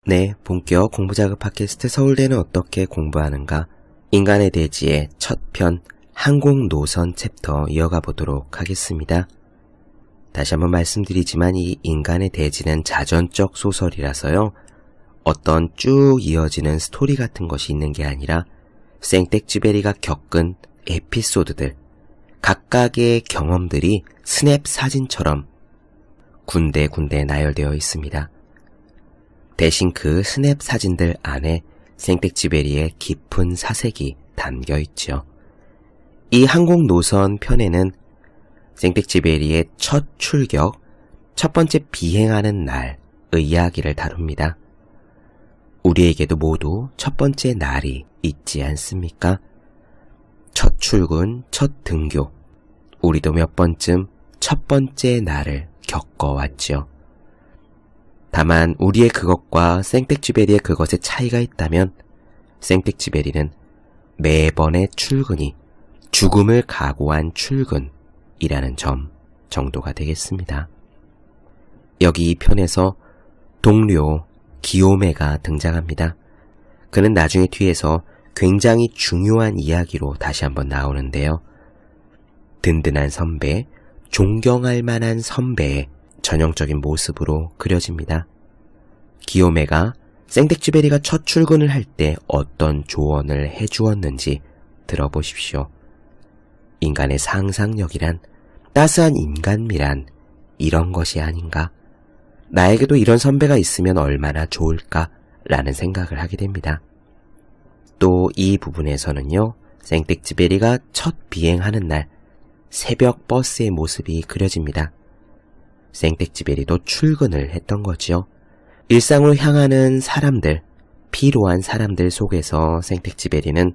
네, 본격 공부자극 팟캐스트 서울대는 어떻게 공부하는가? 인간의 대지의 첫 편 항공노선 챕터 이어가 보도록 하겠습니다. 다시 한번 말씀드리지만 이 인간의 대지는 자전적 소설이라서요. 어떤 쭉 이어지는 스토리 같은 것이 있는 게 아니라 생텍쥐베리가 겪은 에피소드들, 각각의 경험들이 스냅 사진처럼 군데군데 나열되어 있습니다. 대신 그 스냅 사진들 안에 생텍쥐베리의 깊은 사색이 담겨 있죠. 이 항공노선 편에는 생텍쥐베리의 첫 출격, 첫 번째 비행하는 날의 이야기를 다룹니다. 우리에게도 모두 첫 번째 날이 있지 않습니까? 첫 출근, 첫 등교, 우리도 몇 번쯤 첫 번째 날을 겪어왔죠. 다만 우리의 그것과 생텍쥐베리의 그것에 차이가 있다면 생텍쥐베리는 매번의 출근이 죽음을 각오한 출근이라는 점 정도가 되겠습니다. 여기 이 편에서 동료 기요메가 등장합니다. 그는 나중에 뒤에서 굉장히 중요한 이야기로 다시 한번 나오는데요. 든든한 선배, 존경할 만한 선배의 전형적인 모습으로 그려집니다. 기요메가 생텍쥐베리가 첫 출근을 할 때 어떤 조언을 해주었는지 들어보십시오. 인간의 상상력이란, 따스한 인간미란 이런 것이 아닌가? 나에게도 이런 선배가 있으면 얼마나 좋을까? 라는 생각을 하게 됩니다. 또 이 부분에서는요, 생텍쥐베리가 첫 비행하는 날 새벽 버스의 모습이 그려집니다. 생텍쥐베리도 출근을 했던 거지요. 일상으로 향하는 사람들, 피로한 사람들 속에서 생텍쥐베리는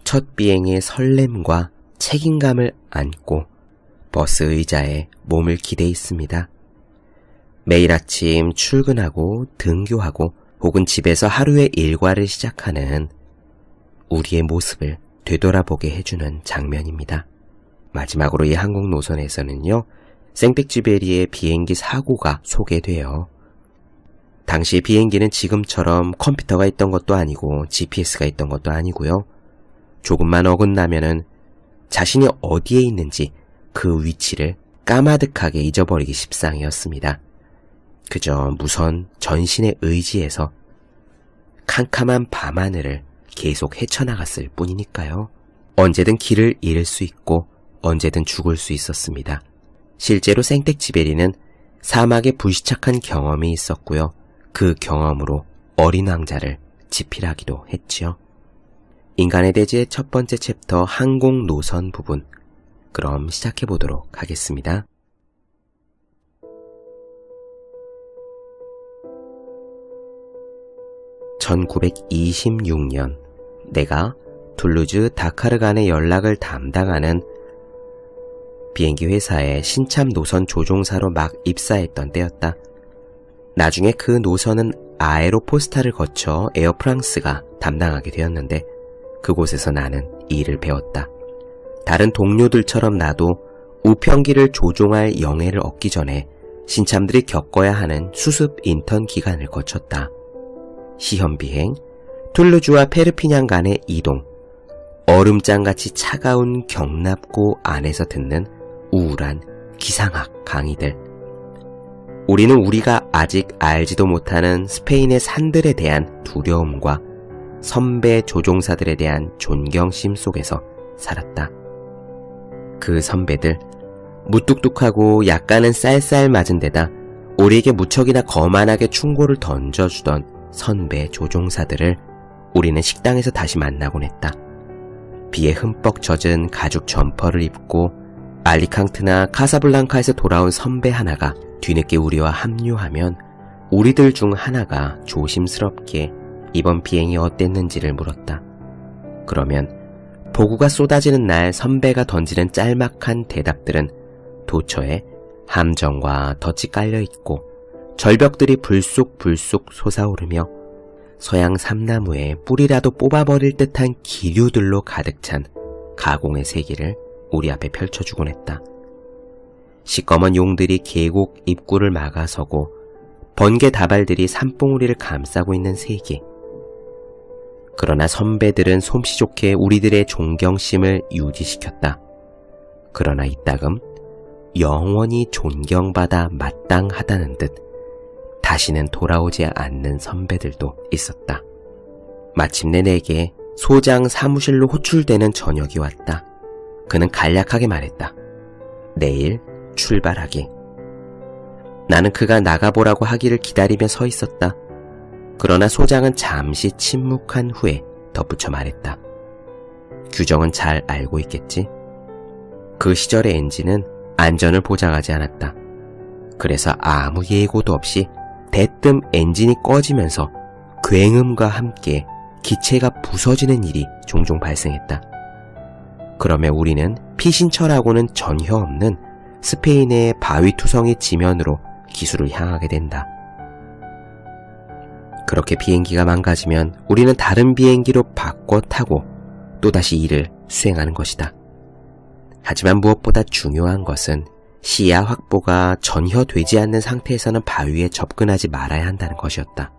첫 비행의 설렘과 책임감을 안고 버스 의자에 몸을 기대 있습니다. 매일 아침 출근하고 등교하고 혹은 집에서 하루의 일과를 시작하는 우리의 모습을 되돌아보게 해주는 장면입니다. 마지막으로 이 항공노선에서는요, 생텍쥐베리의 비행기 사고가 소개돼요. 당시 비행기는 지금처럼 컴퓨터가 있던 것도 아니고 GPS가 있던 것도 아니고요. 조금만 어긋나면은 자신이 어디에 있는지 그 위치를 까마득하게 잊어버리기 십상이었습니다. 그저 무선 전신의 의지에서 캄캄한 밤하늘을 계속 헤쳐나갔을 뿐이니까요. 언제든 길을 잃을 수 있고 언제든 죽을 수 있었습니다. 실제로 생텍쥐베리는 사막에 불시착한 경험이 있었고요. 그 경험으로 어린 왕자를 지필하기도 했지요. 인간의 대지의 첫 번째 챕터 항공노선 부분, 그럼 시작해보도록 하겠습니다. (1926년) 내가 툴루즈 다카르 간의 연락을 담당하는 비행기 회사에 신참 노선 조종사로 막 입사했던 때였다. 나중에 그 노선은 아에로포스타를 거쳐 에어프랑스가 담당하게 되었는데 그곳에서 나는 일을 배웠다. 다른 동료들처럼 나도 우편기를 조종할 영예를 얻기 전에 신참들이 겪어야 하는 수습 인턴 기간을 거쳤다. 시험 비행, 툴루즈와 페르피냥 간의 이동, 얼음장같이 차가운 경납고 안에서 듣는 우울한 기상학 강의들. 우리는 우리가 아직 알지도 못하는 스페인의 산들에 대한 두려움과 선배 조종사들에 대한 존경심 속에서 살았다. 그 선배들, 무뚝뚝하고 약간은 쌀쌀맞은 데다 우리에게 무척이나 거만하게 충고를 던져주던 선배 조종사들을 우리는 식당에서 다시 만나곤 했다. 비에 흠뻑 젖은 가죽 점퍼를 입고 알리캉트나 카사블랑카에서 돌아온 선배 하나가 뒤늦게 우리와 합류하면 우리들 중 하나가 조심스럽게 이번 비행이 어땠는지를 물었다. 그러면 보고가 쏟아지는 날 선배가 던지는 짤막한 대답들은 도처에 함정과 덫이 깔려있고 절벽들이 불쑥불쑥 솟아오르며 서양 삼나무에 뿌리라도 뽑아버릴 듯한 기류들로 가득 찬 가공의 세계를 우리 앞에 펼쳐주곤 했다. 시꺼먼 용들이 계곡 입구를 막아서고 번개 다발들이 산봉우리를 감싸고 있는 세계. 그러나 선배들은 솜씨 좋게 우리들의 존경심을 유지시켰다. 그러나 이따금 영원히 존경받아 마땅하다는 듯 다시는 돌아오지 않는 선배들도 있었다. 마침내 내게 소장 사무실로 호출되는 저녁이 왔다. 그는 간략하게 말했다. 내일 출발하기. 나는 그가 나가보라고 하기를 기다리며 서 있었다. 그러나 소장은 잠시 침묵한 후에 덧붙여 말했다. 규정은 잘 알고 있겠지? 그 시절의 엔진은 안전을 보장하지 않았다. 그래서 아무 예고도 없이 대뜸 엔진이 꺼지면서 굉음과 함께 기체가 부서지는 일이 종종 발생했다. 그러며 우리는 피신처라고는 전혀 없는 스페인의 바위투성이 지면으로 기술을 향하게 된다. 그렇게 비행기가 망가지면 우리는 다른 비행기로 바꿔 타고 또다시 일을 수행하는 것이다. 하지만 무엇보다 중요한 것은 시야 확보가 전혀 되지 않는 상태에서는 바위에 접근하지 말아야 한다는 것이었다.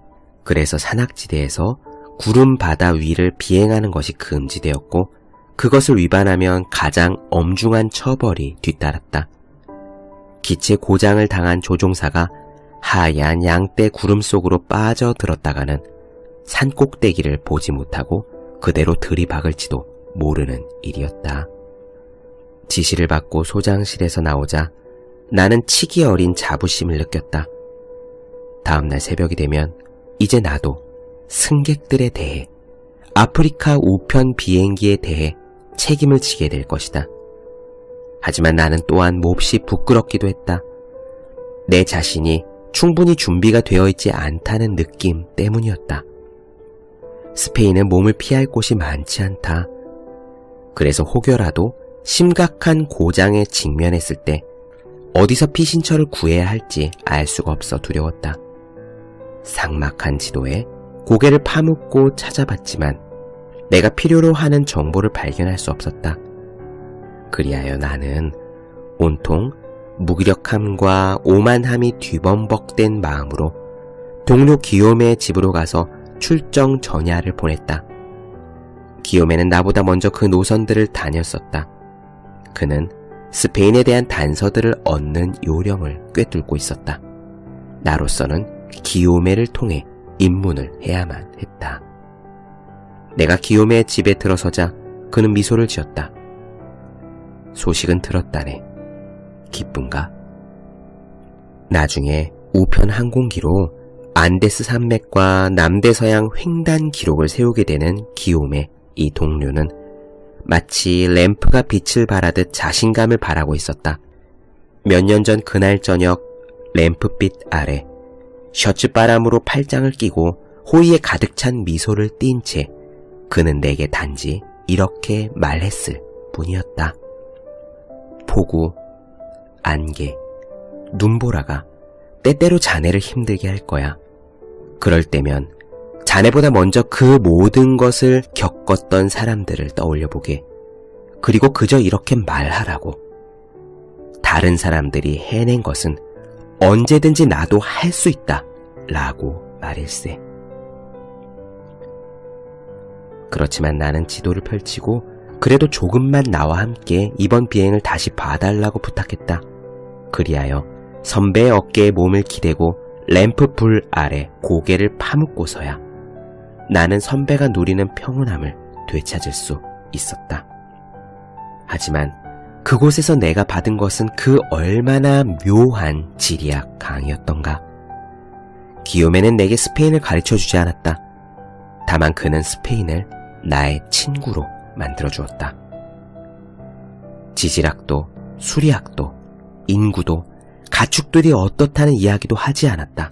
그래서 산악지대에서 구름 바다 위를 비행하는 것이 금지되었고 그것을 위반하면 가장 엄중한 처벌이 뒤따랐다. 기체 고장을 당한 조종사가 하얀 양떼 구름 속으로 빠져들었다가는 산 꼭대기를 보지 못하고 그대로 들이박을지도 모르는 일이었다. 지시를 받고 소장실에서 나오자 나는 치기 어린 자부심을 느꼈다. 다음날 새벽이 되면 이제 나도 승객들에 대해, 아프리카 우편 비행기에 대해 책임을 지게 될 것이다. 하지만 나는 또한 몹시 부끄럽기도 했다. 내 자신이 충분히 준비가 되어 있지 않다는 느낌 때문이었다. 스페인은 몸을 피할 곳이 많지 않다. 그래서 혹여라도 심각한 고장에 직면했을 때 어디서 피신처를 구해야 할지 알 수가 없어 두려웠다. 삭막한 지도에 고개를 파묻고 찾아봤지만 내가 필요로 하는 정보를 발견할 수 없었다. 그리하여 나는 온통 무기력함과 오만함이 뒤범벅된 마음으로 동료 기요메의 집으로 가서 출정 전야를 보냈다. 기요메는 나보다 먼저 그 노선들을 다녔었다. 그는 스페인에 대한 단서들을 얻는 요령을 꿰뚫고 있었다. 나로서는 기요메를 통해 입문을 해야만 했다. 내가 기요메의 집에 들어서자 그는 미소를 지었다. 소식은 들었다네. 기쁜가? 나중에 우편 항공기로 안데스 산맥과 남대서양 횡단 기록을 세우게 되는 기요메 이 동료는 마치 램프가 빛을 발하듯 자신감을 발하고 있었다. 몇 년 전 그날 저녁 램프빛 아래 셔츠 바람으로 팔짱을 끼고 호의에 가득 찬 미소를 띈 채 그는 내게 단지 이렇게 말했을 뿐이었다. 폭우, 안개, 눈보라가 때때로 자네를 힘들게 할 거야. 그럴 때면 자네보다 먼저 그 모든 것을 겪었던 사람들을 떠올려보게. 그리고 그저 이렇게 말하라고. 다른 사람들이 해낸 것은 언제든지 나도 할 수 있다 라고 말일세. 그렇지만 나는 지도를 펼치고 그래도 조금만 나와 함께 이번 비행을 다시 봐달라고 부탁했다. 그리하여 선배의 어깨에 몸을 기대고 램프 불 아래 고개를 파묻고서야 나는 선배가 누리는 평온함을 되찾을 수 있었다. 하지만 그곳에서 내가 받은 것은 그 얼마나 묘한 지리학 강의였던가. 기요메는 내게 스페인을 가르쳐주지 않았다. 다만 그는 스페인을 나의 친구로 만들어주었다. 지질학도, 수리학도, 인구도, 가축들이 어떻다는 이야기도 하지 않았다.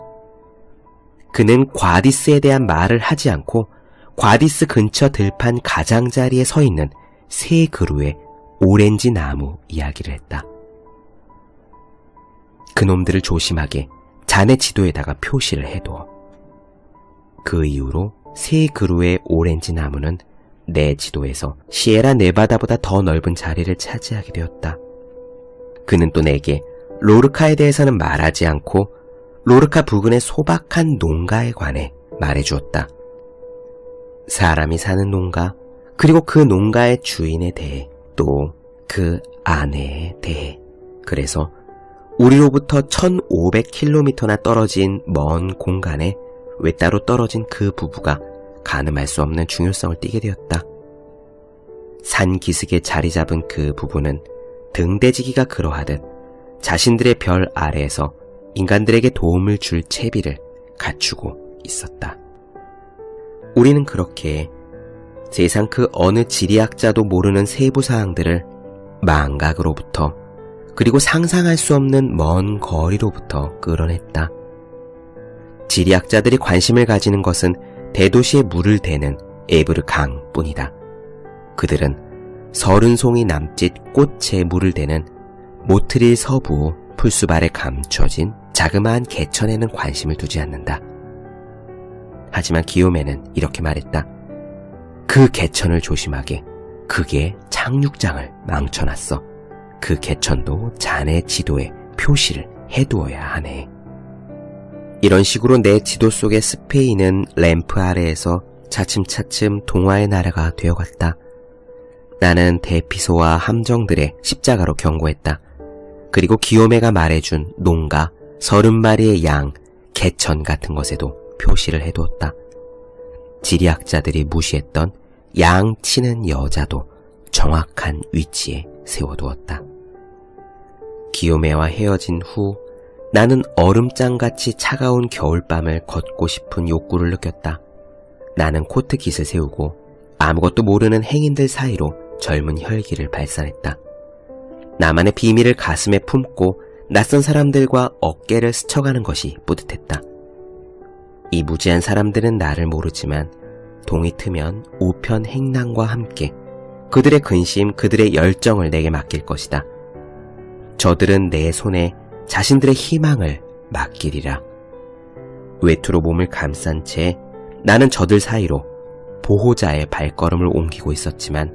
그는 과디스에 대한 말을 하지 않고 과디스 근처 들판 가장자리에 서 있는 새 그루의 오렌지 나무 이야기를 했다. 그놈들을 조심하게 자네 지도에다가 표시를 해둬. 그 이후로 새 그루의 오렌지 나무는 내 지도에서 시에라 네바다보다 더 넓은 자리를 차지하게 되었다. 그는 또 내게 로르카에 대해서는 말하지 않고 로르카 부근의 소박한 농가에 관해 말해주었다. 사람이 사는 농가, 그리고 그 농가의 주인에 대해, 또 그 아내에 대해. 그래서 우리로부터 1500km나 떨어진 먼 공간에 외따로 떨어진 그 부부가 가늠할 수 없는 중요성을 띠게 되었다. 산 기슭에 자리 잡은 그 부부는 등대지기가 그러하듯 자신들의 별 아래에서 인간들에게 도움을 줄 채비를 갖추고 있었다. 우리는 그렇게 세상 그 어느 지리학자도 모르는 세부 사항들을 망각으로부터, 그리고 상상할 수 없는 먼 거리로부터 끌어냈다. 지리학자들이 관심을 가지는 것은 대도시에 물을 대는 에브르 강뿐이다. 그들은 30송이 남짓 꽃에 물을 대는 모트릴 서부 풀숲 아래 감춰진 자그마한 개천에는 관심을 두지 않는다. 하지만 기요메는 이렇게 말했다. 그 개천을 조심하게. 그게 착륙장을 망쳐놨어. 그 개천도 자네 지도에 표시를 해두어야 하네. 이런 식으로 내 지도 속의 스페인은 램프 아래에서 차츰차츰 동화의 나라가 되어갔다. 나는 대피소와 함정들의 십자가로 경고했다. 그리고 기요메가 말해준 농가, 30마리의 양, 개천 같은 것에도 표시를 해두었다. 지리학자들이 무시했던 양 치는 여자도 정확한 위치에 세워두었다. 기요메와 헤어진 후 나는 얼음장같이 차가운 겨울밤을 걷고 싶은 욕구를 느꼈다. 나는 코트 깃을 세우고 아무것도 모르는 행인들 사이로 젊은 혈기를 발산했다. 나만의 비밀을 가슴에 품고 낯선 사람들과 어깨를 스쳐가는 것이 뿌듯했다. 이 무지한 사람들은 나를 모르지만 동이 트면 우편 행랑과 함께 그들의 근심, 그들의 열정을 내게 맡길 것이다. 저들은 내 손에 자신들의 희망을 맡기리라. 외투로 몸을 감싼 채 나는 저들 사이로 보호자의 발걸음을 옮기고 있었지만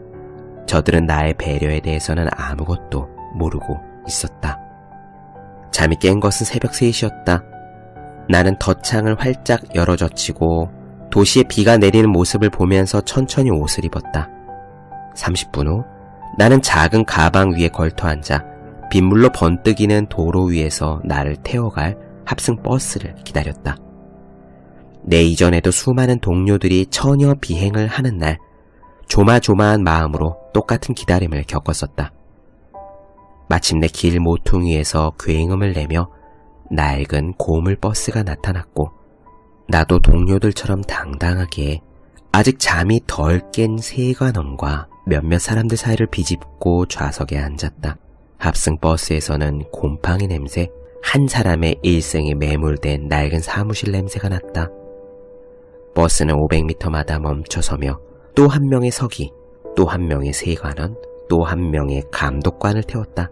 저들은 나의 배려에 대해서는 아무것도 모르고 있었다. 잠이 깬 것은 새벽 3시였다. 나는 덧창을 활짝 열어젖히고 도시에 비가 내리는 모습을 보면서 천천히 옷을 입었다. 30분 후 나는 작은 가방 위에 걸터앉아 빗물로 번뜩이는 도로 위에서 나를 태워갈 합승 버스를 기다렸다. 내 이전에도 수많은 동료들이 처녀 비행을 하는 날 조마조마한 마음으로 똑같은 기다림을 겪었었다. 마침내 길 모퉁이에서 굉음을 내며 낡은 고물 버스가 나타났고 나도 동료들처럼 당당하게 아직 잠이 덜 깬 세관원과 몇몇 사람들 사이를 비집고 좌석에 앉았다. 합승 버스에서는 곰팡이 냄새, 한 사람의 일생에 매몰된 낡은 사무실 냄새가 났다. 버스는 500m마다 멈춰서며 또 한 명의 서기, 또 한 명의 세관원, 또 한 명의 감독관을 태웠다.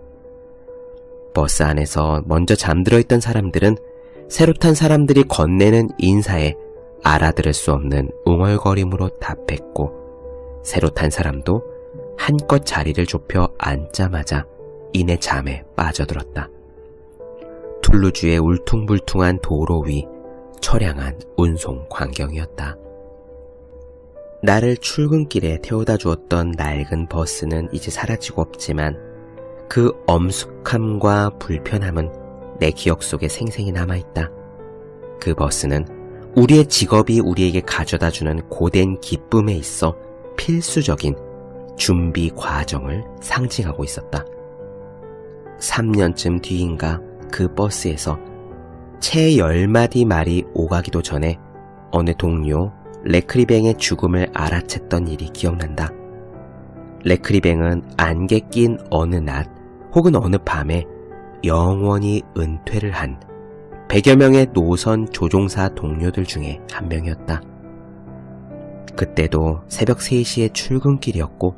버스 안에서 먼저 잠들어 있던 사람들은 새로 탄 사람들이 건네는 인사에 알아들을 수 없는 웅얼거림으로 답했고 새로 탄 사람도 한껏 자리를 좁혀 앉자마자 이내 잠에 빠져들었다. 툴루주의 울퉁불퉁한 도로 위 처량한 운송 광경이었다. 나를 출근길에 태워다 주었던 낡은 버스는 이제 사라지고 없지만 그 엄숙함과 불편함은 내 기억 속에 생생히 남아있다. 그 버스는 우리의 직업이 우리에게 가져다주는 고된 기쁨에 있어 필수적인 준비 과정을 상징하고 있었다. 3년쯤 뒤인가 그 버스에서 채 10마디 말이 오가기도 전에 어느 동료 레크리뱅의 죽음을 알아챘던 일이 기억난다. 레크리뱅은 안개 낀 어느 낮 혹은 어느 밤에 영원히 은퇴를 한 100여 명의 노선 조종사 동료들 중에 한 명이었다. 그때도 새벽 3시의 출근길이었고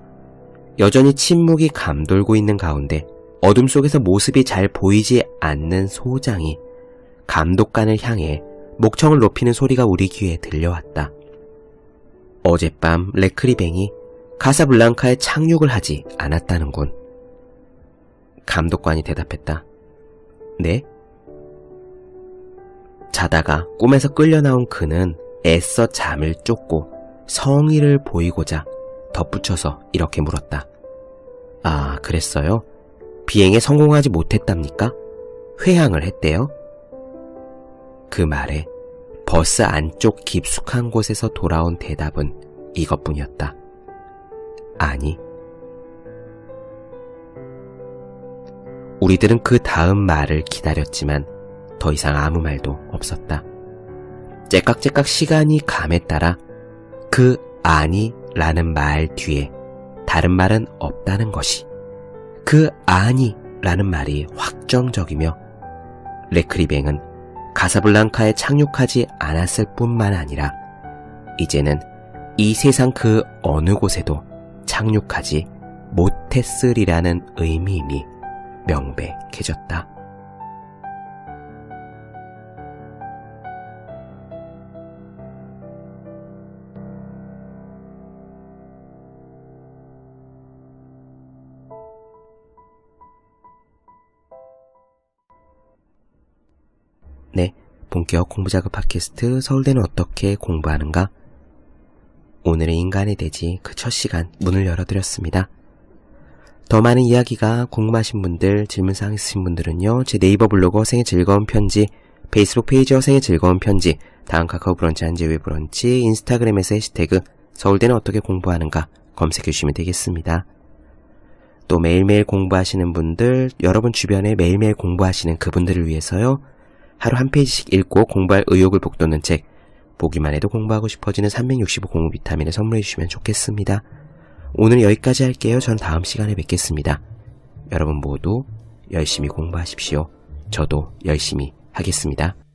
여전히 침묵이 감돌고 있는 가운데 어둠 속에서 모습이 잘 보이지 않는 소장이 감독관을 향해 목청을 높이는 소리가 우리 귀에 들려왔다. 어젯밤 레크리뱅이 카사블랑카에 착륙을 하지 않았다는군. 감독관이 대답했다. 네? 자다가 꿈에서 끌려 나온 그는 애써 잠을 쫓고 성의를 보이고자 덧붙여서 이렇게 물었다. 아, 그랬어요? 비행에 성공하지 못했답니까? 회항을 했대요? 그 말에 버스 안쪽 깊숙한 곳에서 돌아온 대답은 이것뿐이었다. 아니. 우리들은 그 다음 말을 기다렸지만 더 이상 아무 말도 없었다. 째깍째깍 시간이 감에 따라 그 아니 라는 말 뒤에 다른 말은 없다는 것이, 그 아니 라는 말이 확정적이며 레크리뱅은 가사블랑카에 착륙하지 않았을 뿐만 아니라 이제는 이 세상 그 어느 곳에도 착륙하지 못했으리라는 의미임이 명백해졌다. 네, 본격 공부작업 팟캐스트 서울대는 어떻게 공부하는가? 오늘의 인간의 대지 그 첫 시간 문을 열어드렸습니다. 더 많은 이야기가 궁금하신 분들, 질문사항 있으신 분들은요, 제 네이버 블로그 허생의 즐거운 편지, 페이스북 페이지 허생의 즐거운 편지, 다음 카카오 브런치 한재회 브런치, 인스타그램에서 해시태그 서울대는 어떻게 공부하는가 검색해 주시면 되겠습니다. 또 매일매일 공부하시는 분들, 여러분 주변에 매일매일 공부하시는 그분들을 위해서요, 하루 한 페이지씩 읽고 공부할 의욕을 북돋는 책, 보기만 해도 공부하고 싶어지는 365 공부 비타민을 선물해 주시면 좋겠습니다. 오늘 여기까지 할게요. 전 다음 시간에 뵙겠습니다. 여러분 모두 열심히 공부하십시오. 저도 열심히 하겠습니다.